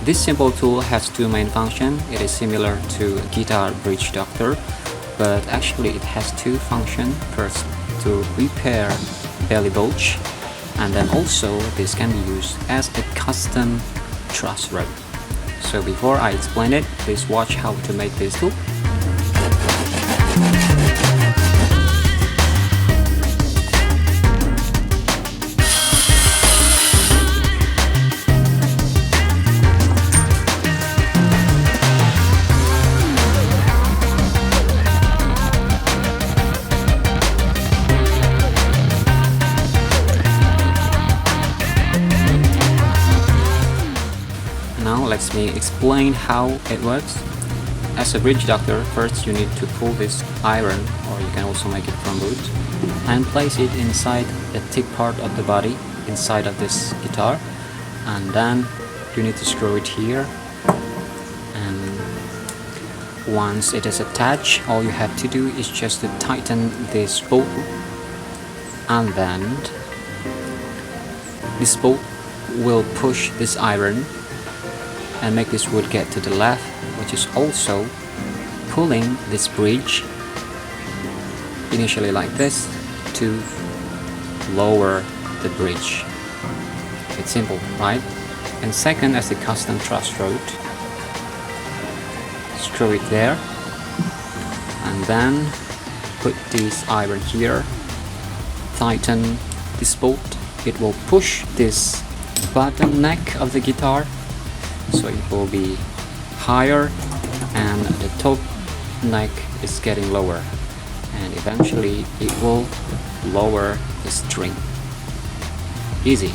This simple tool has two main functions. It is similar to a guitar bridge doctor, but actually it has two functions. First, to repair belly bulge, and then also this can be used as a custom truss rope. So before I explain it, please watch how to make this tool. Now let me explain how it works. As a bridge doctor, first you need to pull this iron, or you can also make it from wood, and place it inside the thick part of the body, inside of this guitar, and then you need to screw it here. And once it is attached, all you have to do is just to tighten this bolt, and then this bolt will push this iron and make this wood get to the left, which is also pulling this bridge initially like this to lower the bridge. It's simple, right? And second, as the custom truss rope, screw it there and then put this iron here, tighten this bolt. It will push this bottom neck of the guitar, so it will be higher and the top neck is getting lower, and eventually it will lower the string. Easy.